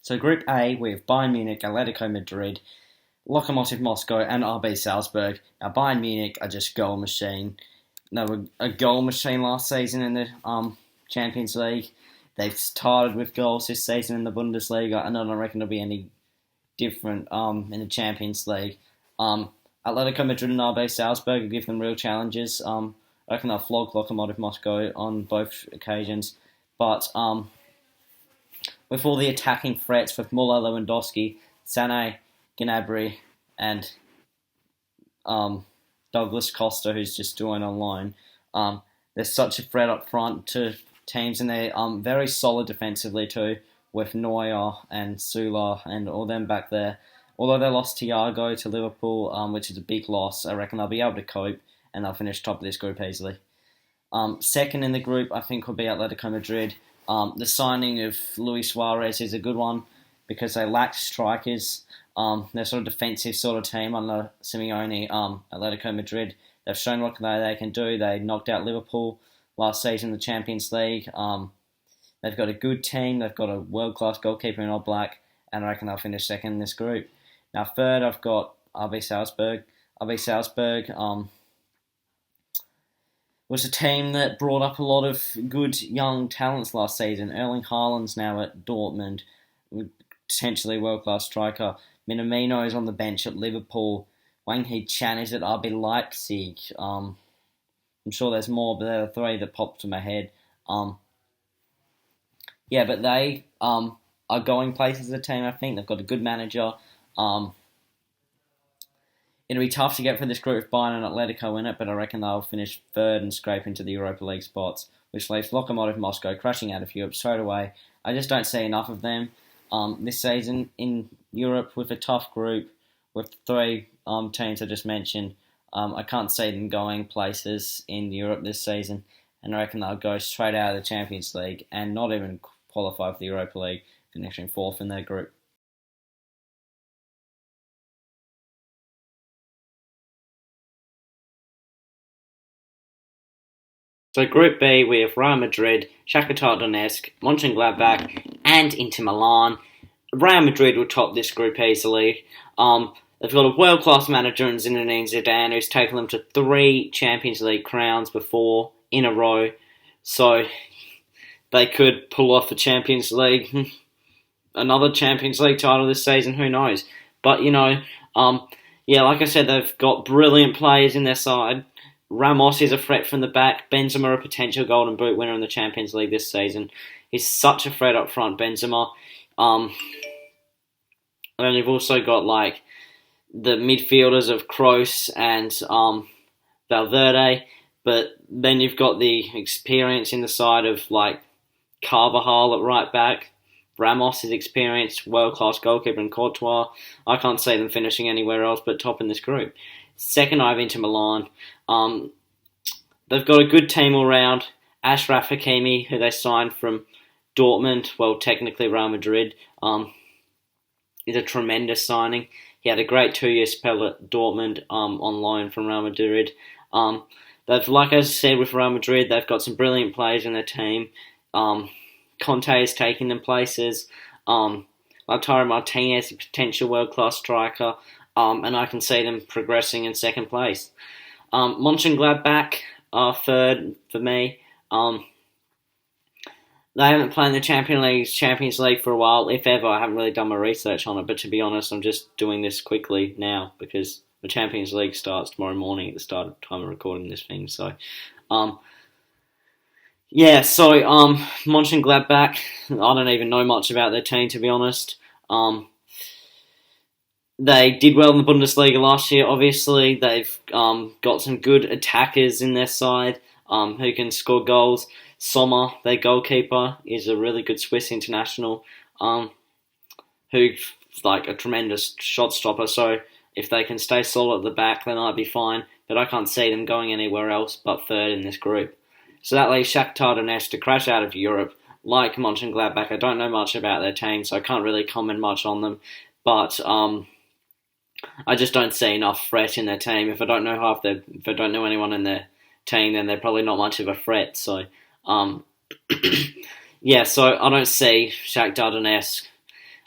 So Group A, we have Bayern Munich, Atletico Madrid, Lokomotiv Moscow, and RB Salzburg. Now Bayern Munich are just goal machine. They were a goal machine last season in the Champions League. They've started with goals this season in the Bundesliga, and I don't reckon it'll be any different in the Champions League. Atletico Madrid and RB Salzburg will give them real challenges. I reckon they'll flog Lokomotiv Moscow on both occasions. But with all the attacking threats with Muller, Lewandowski, Sané, Gnabry, and Douglas Costa, who's just joined on loan, there's such a threat up front to teams, and they're very solid defensively too, with Neuer and Sula and all them back there. Although they lost Thiago to Liverpool, which is a big loss, I reckon they'll be able to cope and they'll finish top of this group easily. Second in the group, I think, will be Atletico Madrid. The signing of Luis Suarez is a good one because they lack strikers. They're sort of defensive sort of team under Simeone. Atletico Madrid, they've shown what they can do. They knocked out Liverpool last season in the Champions League. They've got a good team. They've got a world-class goalkeeper in Oblak, and I reckon they'll finish second in this group. Now, third, I've got RB Salzburg. RB Salzburg was a team that brought up a lot of good young talents last season. Erling Haaland's now at Dortmund, potentially world-class striker. Minamino is on the bench at Liverpool. Wang Hee-chan is at RB Leipzig. I'm sure there's more, but they're the three that popped to my head. But they are going places as a team, I think. They've got a good manager. It'll be tough to get through this group with Bayern and Atletico in it, but I reckon they'll finish third and scrape into the Europa League spots, which leaves Lokomotiv Moscow crashing out of Europe straight away. I just don't see enough of them this season in Europe with a tough group with three teams I just mentioned. I can't see them going places in Europe this season, and I reckon they'll go straight out of the Champions League and not even qualify for the Europa League, finishing fourth in their group. So Group B, we have Real Madrid, Shakhtar Donetsk, Mönchengladbach, and Inter Milan. Real Madrid will top this group easily. They've got a world-class manager in Zinedine Zidane, who's taken them to 3 Champions League crowns before in a row. So they could pull off the Champions League, another Champions League title this season. Who knows? But like I said, they've got brilliant players in their side. Ramos is a threat from the back. Benzema, a potential Golden Boot winner in the Champions League this season. He's such a threat up front, Benzema. And then you've also got the midfielders of Kroos and Valverde, but then you've got the experience in the side of Carvajal at right back. Ramos is experienced, world-class goalkeeper in Courtois. I can't see them finishing anywhere else but top in this group. Second, I have Inter Milan. They've got a good team all round. Ashraf Hakimi, who they signed from Dortmund, well, technically Real Madrid, is a tremendous signing. He had a great 2-year spell at Dortmund on loan from Real Madrid. They've, like I said, with Real Madrid, they've got some brilliant players in their team. Conte is taking them places. Lautaro Martinez, a potential world-class striker. And I can see them progressing in second place. Mönchengladbach are third for me. They haven't played in the Champions League for a while, if ever. I haven't really done my research on it, but to be honest, I'm just doing this quickly now because the Champions League starts tomorrow morning at the start of time of recording this thing. So, Mönchengladbach, I don't even know much about their team, to be honest. They did well in the Bundesliga last year, obviously. They've got some good attackers in their side who can score goals. Sommer, their goalkeeper, is a really good Swiss international who's a tremendous shot stopper. So if they can stay solid at the back, then I'd be fine. But I can't see them going anywhere else but third in this group. So that leaves Shakhtar Donetsk to crash out of Europe. Like Mönchengladbach, I don't know much about their team, so I can't really comment much on them. But I just don't see enough threat in their team. If I don't know anyone in their team, then they're probably not much of a threat. So, so I don't see Shakhtar Donetsk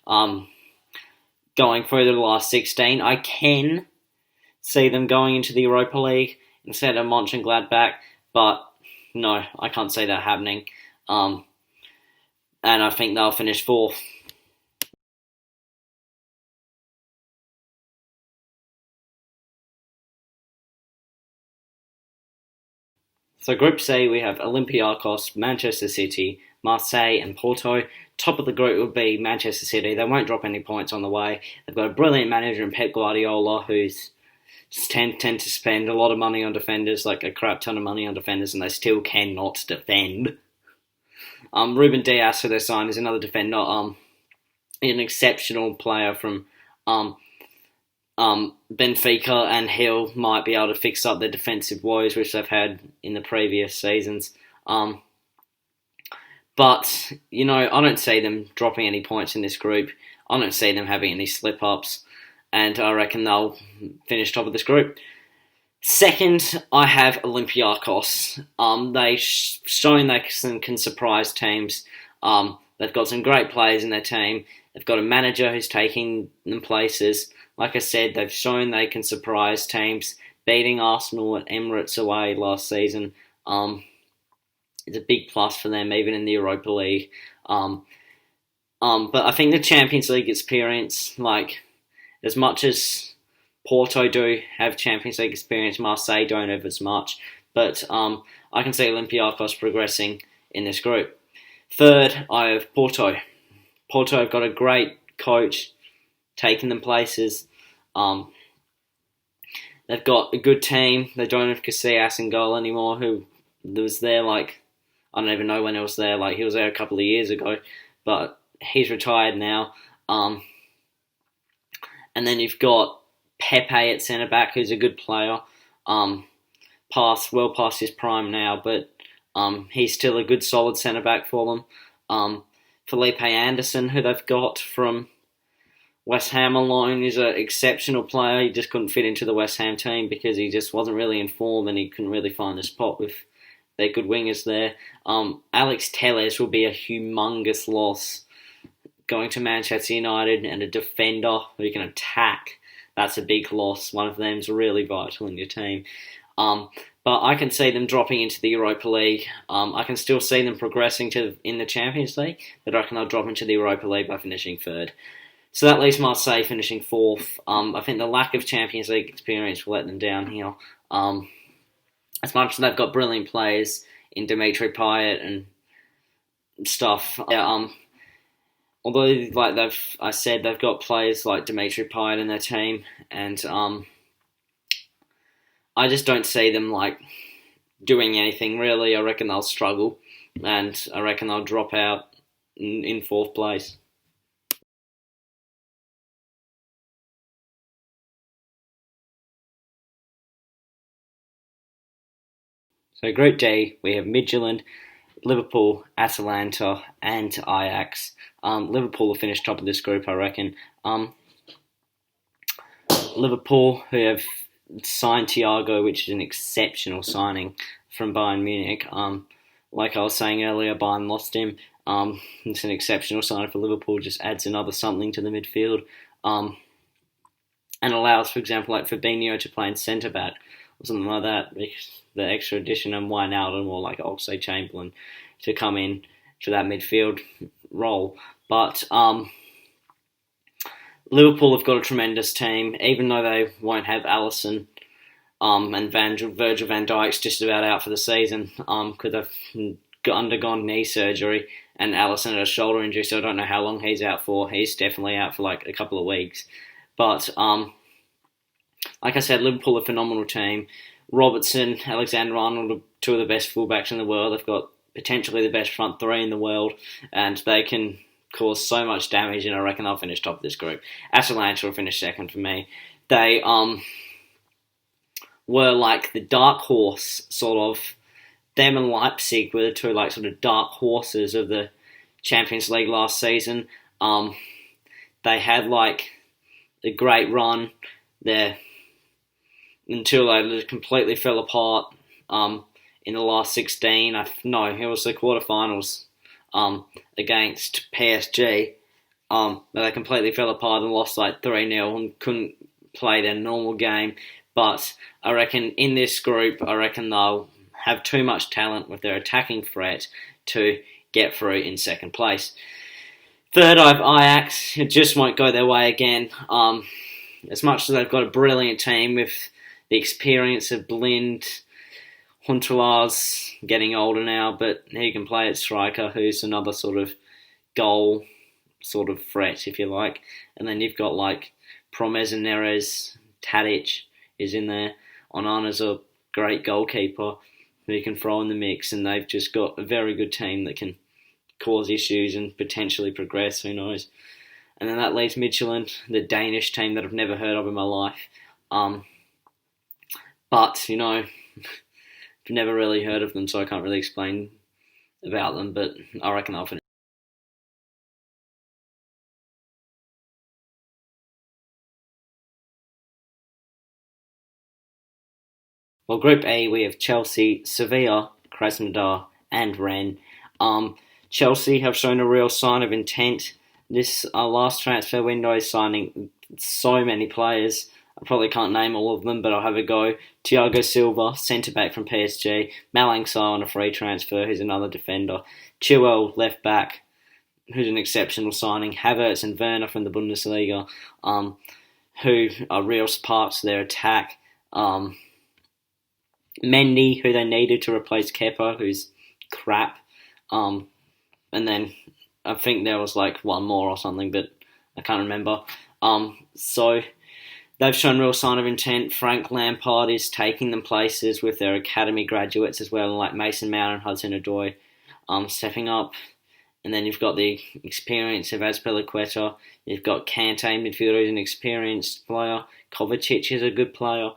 going through the last 16. I can see them going into the Europa League instead of Mönchengladbach, but no, I can't see that happening. And I think they'll finish fourth. So Group C, we have Olympiacos, Manchester City, Marseille and Porto. Top of the group would be Manchester City. They won't drop any points on the way. They've got a brilliant manager in Pep Guardiola who's tend to spend a lot of money on defenders, like a crap ton of money on defenders, and they still cannot defend. Ruben Dias, who they signed, is another defender. An exceptional player from Benfica, and Hill might be able to fix up their defensive woes which they've had in the previous seasons. But, I don't see them dropping any points in this group. I don't see them having any slip-ups, and I reckon they'll finish top of this group. Second, I have Olympiacos. They've shown they can surprise teams. They've got some great players in their team. They've got a manager who's taking them places. Like I said, they've shown they can surprise teams. Beating Arsenal at Emirates away last season is a big plus for them, even in the Europa League. But I think the Champions League experience, as much as Porto do have Champions League experience, Marseille don't have as much. But I can see Olympiacos progressing in this group. Third, I have Porto. Porto have got a great coach, taking them places. They've got a good team. They don't have Casillas in goal anymore, who was there I don't even know when he was there. He was there a couple of years ago, but he's retired now. And then you've got Pepe at centre back, who's a good player. Well past his prime now, but he's still a good solid centre back for them. Felipe Anderson, who they've got from West Ham alone, is an exceptional player. He just couldn't fit into the West Ham team because he just wasn't really in form and he couldn't really find a spot with their good wingers there. Alex Telles will be a humongous loss going to Manchester United, and a defender who can attack. That's a big loss. One of them's really vital in your team. But I can see them dropping into the Europa League. I can still see them progressing in the Champions League, but I reckon they'll drop into the Europa League by finishing third. So that leaves Marseille finishing fourth. I think the lack of Champions League experience will let them down here. As much as they've got brilliant players in Dimitri Payet and stuff. Although, they've got players like Dimitri Payet in their team, and I just don't see them doing anything really. I reckon they'll struggle, and I reckon they'll drop out in fourth place. So Group D, we have Midtjylland, Liverpool, Atalanta, and Ajax. Liverpool will finish top of this group, I reckon. Liverpool, who have signed Thiago, which is an exceptional signing from Bayern Munich. Like I was saying earlier, Bayern lost him. It's an exceptional signing for Liverpool, just adds another something to the midfield. And allows, for example, Fabinho to play in centre-back or something like that. The extra addition of Wijnaldum or Oxlade-Chamberlain to come in to that midfield role. But Liverpool have got a tremendous team, even though they won't have Alisson and Virgil van Dijk's just about out for the season because they've undergone knee surgery, and Alisson had a shoulder injury, so I don't know how long he's out for. He's definitely out for a couple of weeks. But like I said, Liverpool are a phenomenal team. Robertson, Alexander-Arnold are two of the best fullbacks in the world. They've got potentially the best front three in the world, and they can cause so much damage, and I reckon they'll finish top of this group. Atalanta will finish second for me. They were the dark horse, sort of. Them and Leipzig were the two sort of dark horses of the Champions League last season. They had a great run there until they completely fell apart in the last 16. It was the quarterfinals against PSG, But they completely fell apart and lost like 3-0 and couldn't play their normal game. But I reckon in this group, I reckon they'll have too much talent with their attacking threat to get through in second place. Third, I have Ajax. It just won't go their way again. As much as they've got a brilliant team with the experience of Blind, Huntelaar's getting older now, but he can play at striker, who's another sort of goal sort of threat, if you like. And then you've got like Promes and Neres, Tadic is in there. Onana's a great goalkeeper who you can throw in the mix, and they've just got a very good team that can cause issues and potentially progress, who knows. And then that leaves Midtjylland, the Danish team that I've never heard of in my life. But, I've never really heard of them, so I can't really explain about them, but I reckon they'll finish. Well, Group A, we have Chelsea, Sevilla, Krasnodar, and Rennes. Chelsea have shown a real sign of intent. This last transfer window is signing so many players. I probably can't name all of them, but I'll have a go. Thiago Silva, centre-back from PSG. Malang Sarr on a free transfer, who's another defender. Chilwell, left-back, who's an exceptional signing. Havertz and Werner from the Bundesliga, who are real sparks to their attack. Mendy, who they needed to replace Kepa, who's crap. And then I think there was like one more or something, but I can't remember. So they've shown real sign of intent. Frank Lampard is taking them places with their academy graduates as well, like Mason Mount and Hudson-Odoi, stepping up. And then you've got the experience of Azpilicueta. You've got Kante, midfielder, who's an experienced player. Kovacic is a good player.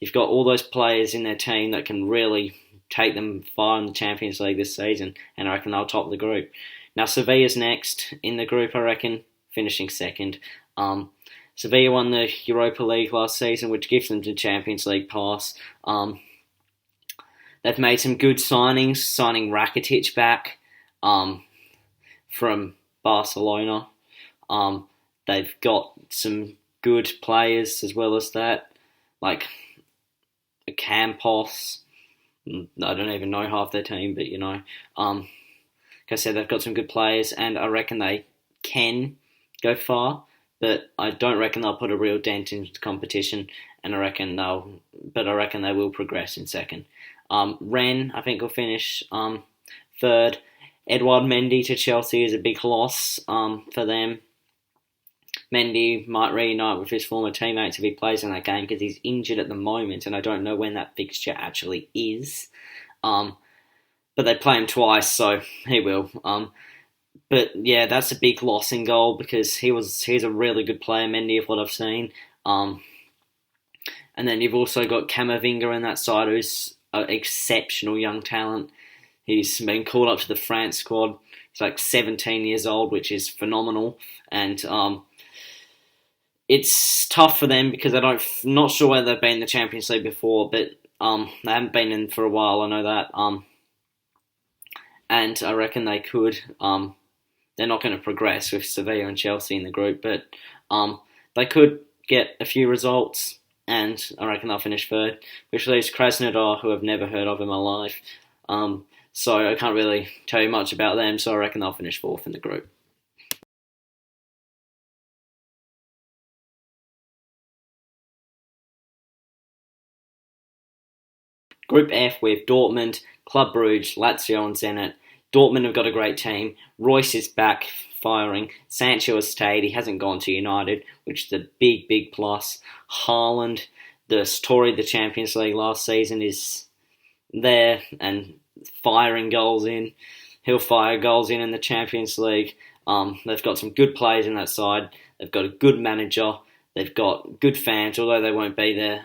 You've got all those players in their team that can really take them far in the Champions League this season, and I reckon they'll top the group. Now, Sevilla's next in the group, I reckon, finishing second. Sevilla won the Europa League last season, which gives them the Champions League pass. They've made some good signings, signing Rakitic back from Barcelona. They've got some good players as well as that, like Campos. I don't even know half their team, but like I said, they've got some good players, and I reckon they can go far, but I don't reckon they'll put a real dent into the competition, and I reckon they will progress in second. Rennes, I think, will finish third. Edouard Mendy to Chelsea is a big loss for them. Mendy might reunite with his former teammates if he plays in that game, because he's injured at the moment, and I don't know when that fixture actually is. But they play him twice, so he will. But yeah, that's a big loss in goal, because he's a really good player, Mendy, of what I've seen. And then you've also got Camavinga in that side, who's an exceptional young talent. He's been called up to the France squad. He's like 17 years old, which is phenomenal. And it's tough for them because not sure whether they've been in the Champions League before, but they haven't been in for a while, I know that. And I reckon they could. They're not going to progress with Sevilla and Chelsea in the group, but they could get a few results, and I reckon they'll finish third, which leaves Krasnodar, who I've never heard of in my life. So I can't really tell you much about them, so I reckon they'll finish fourth in the group. Group F with Dortmund, Club Brugge, Lazio and Zenit. Dortmund have got a great team. Royce is back firing. Sancho has stayed. He hasn't gone to United, which is a big, big plus. Haaland, the story of the Champions League last season, is there and firing goals in. He'll fire goals in the Champions League. They've got some good players in that side. They've got a good manager. They've got good fans, although they won't be there.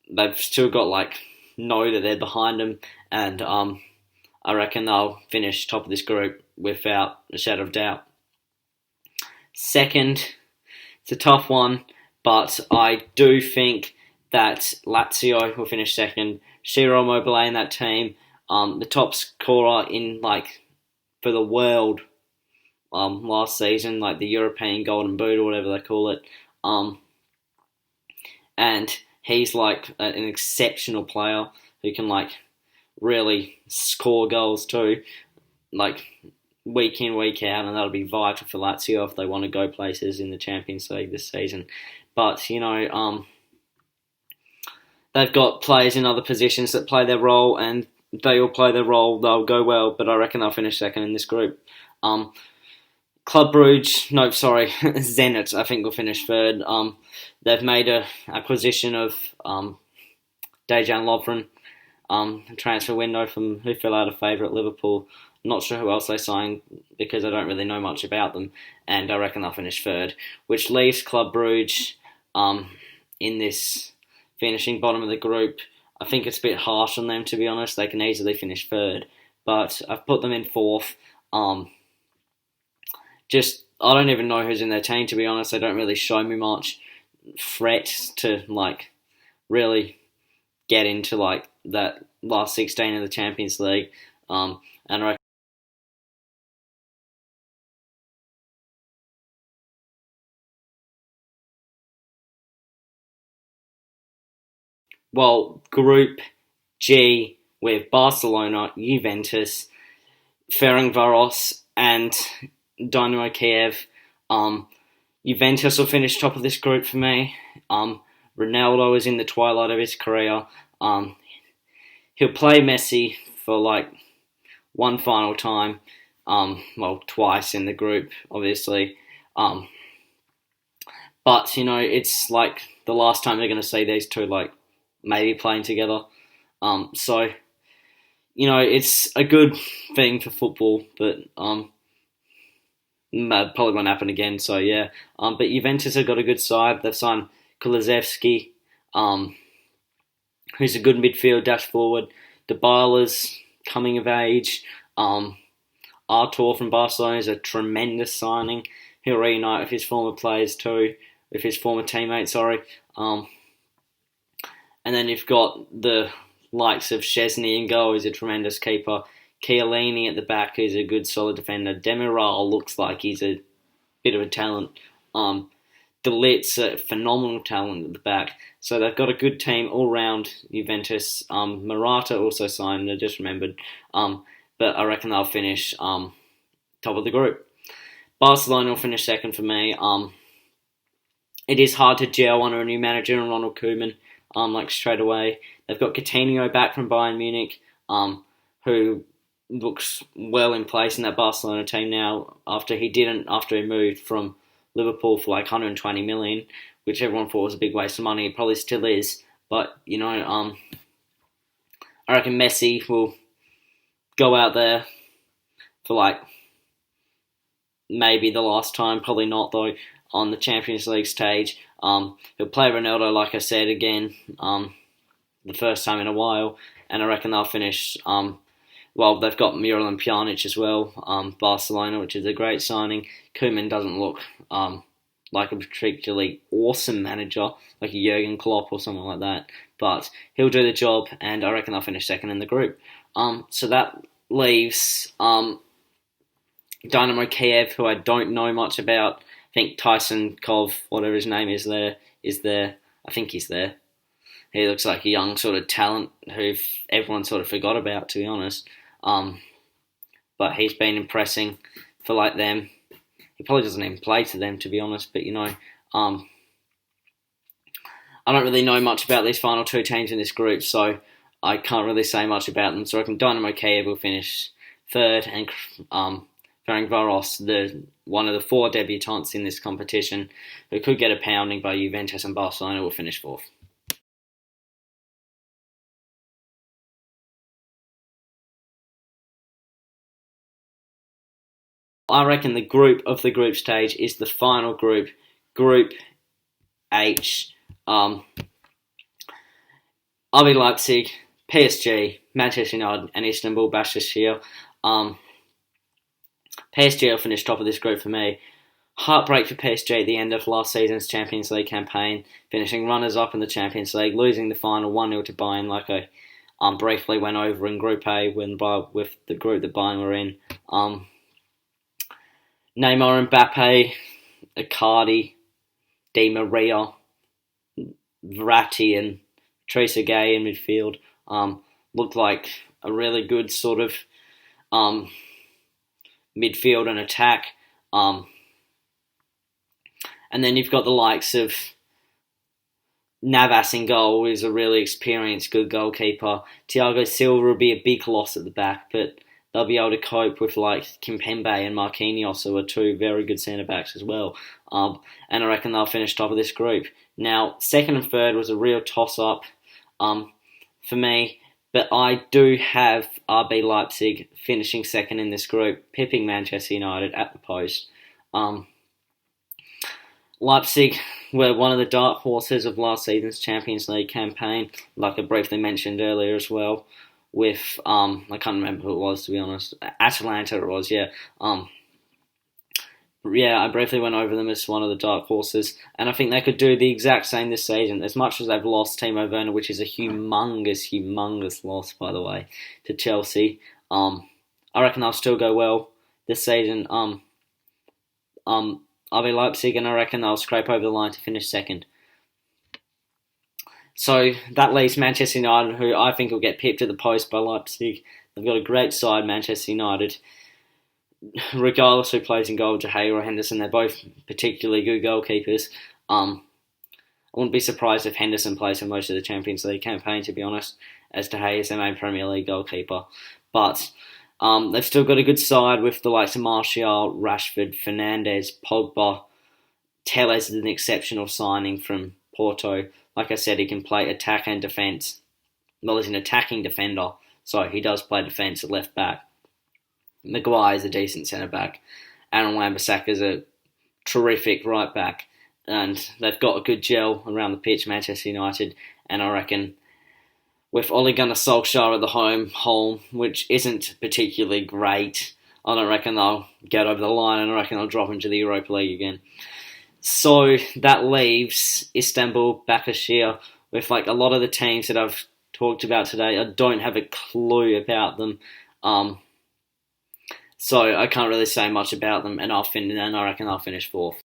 They've still got know that they're behind them, and I reckon they'll finish top of this group without a shadow of doubt. Second, it's a tough one, but I do think that Lazio will finish second. Ciro Immobile in that team, the top scorer in for the world last season, like the European Golden Boot or whatever they call it. And he's like an exceptional player who can like really score goals too, like week in, week out, and that'll be vital for Lazio if they want to go places in the Champions League this season. But, they've got players in other positions that play their role, and they all play their role, they'll go well, but I reckon they'll finish second in this group. Club Brugge, no, sorry, Zenit, I think will finish third. They've made a acquisition of Dejan Lovren, transfer window from who fell out of favour at Liverpool. Not sure who else they signed because I don't really know much about them, and I reckon they'll finish third, which leaves Club Brugge in this finishing bottom of the group. I think it's a bit harsh on them, to be honest. They can easily finish third, but I've put them in fourth. I don't even know who's in their team, to be honest. They don't really show me much threat to like really get into like that last 16 of the Champions League. And I Group G with Barcelona, Juventus, Ferencvaros, and Dynamo Kiev. Juventus will finish top of this group for me. Ronaldo is in the twilight of his career. He'll play Messi for like one final time. Twice in the group, obviously. But it's like the last time they're going to see these two like maybe playing together. So it's a good thing for football, but probably won't happen again. So yeah, but Juventus have got a good side. They've signed Kulusevski, who's a good midfield dash forward. Dybala's coming of age. Artur from Barcelona is a tremendous signing. He'll reunite with his former players too, with his former teammates. And then you've got the likes of Szczesny in goal, who's a tremendous keeper. Chiellini at the back, who's a good solid defender. Demiral looks like he's a bit of a talent. De Ligt's a phenomenal talent at the back. So they've got a good team all round, Juventus. Morata also signed, I just remembered. But I reckon they'll finish top of the group. Barcelona will finish second for me. It is hard to gel under a new manager and Ronald Koeman, like straight away. They've got Coutinho back from Bayern Munich, who looks well in place in that Barcelona team now after he moved from Liverpool for like 120 million, which everyone thought was a big waste of money. It probably still is, but I reckon Messi will go out there for like maybe the last time, probably not though, on the Champions League stage. He'll play Ronaldo, like I said, again, the first time in a while, and I reckon they'll finish. They've got Miralem Pjanic as well, Barcelona, which is a great signing. Koeman doesn't look like a particularly awesome manager, like a Jurgen Klopp or someone like that, but he'll do the job, and I reckon they'll finish second in the group. So that leaves Dynamo Kiev, who I don't know much about. I think Tyson Kov, whatever his name is there. I think he's there. He looks like a young sort of talent who everyone sort of forgot about, to be honest. But he's been impressing for like them. He probably doesn't even play to them, to be honest. But I don't really know much about these final two teams in this group, so I can't really say much about them. So I reckon Dynamo Kiev will finish third, and Ferencvaros, one of the four debutants in this competition, who could get a pounding by Juventus and Barcelona, will finish fourth. I reckon the group of the group stage is the final group, Group H. RB Leipzig, PSG, Manchester United, and Istanbul Başakşehir. PSG will finish top of this group for me. Heartbreak for PSG at the end of last season's Champions League campaign, finishing runners-up in the Champions League, losing the final 1-0 to Bayern, like I briefly went over in Group A with the group that Bayern were in. Neymar, Mbappe, Icardi, Di Maria, Verratti, and Trezeguet in midfield looked like a really good sort of um, midfield and attack. And then you've got the likes of Navas in goal, who's a really experienced, good goalkeeper. Thiago Silva will be a big loss at the back, but they'll be able to cope with like Kimpembe and Marquinhos, who are two very good centre backs as well. And I reckon they'll finish top of this group. Now, second and third was a real toss-up for me, but I do have RB Leipzig finishing second in this group, pipping Manchester United at the post. Leipzig were one of the dark horses of last season's Champions League campaign, like I briefly mentioned earlier as well, with, I can't remember who it was, to be honest. Atalanta it was, yeah. Yeah, I briefly went over them as one of the dark horses, and I think they could do the exact same this season. As much as they've lost Timo Werner, which is a humongous loss, by the way, to Chelsea, I reckon they'll still go well this season. RB Leipzig, and I reckon they'll scrape over the line to finish second. So that leaves Manchester United, who I think will get pipped at the post by Leipzig. They've got a great side, Manchester United. Regardless who plays in goal, De Gea or Henderson, they're both particularly good goalkeepers. I wouldn't be surprised if Henderson plays for most of the Champions League campaign, to be honest, as De Gea is their main Premier League goalkeeper. But they've still got a good side with the likes of Martial, Rashford, Fernandes, Pogba. Telles is an exceptional signing from Porto. Like I said, he can play attack and defence. Well, he's an attacking defender, so he does play defence at left back. Maguire is a decent centre back. Aaron Wan-Bissaka is a terrific right back. And they've got a good gel around the pitch, Manchester United. And I reckon with Ole Gunnar Solskjaer at the home, which isn't particularly great, I don't reckon they'll get over the line, and I reckon they'll drop into the Europa League again. So that leaves Istanbul, Başakşehir, with like a lot of the teams that I've talked about today. I don't have a clue about them, so I can't really say much about them, and I reckon I'll finish fourth.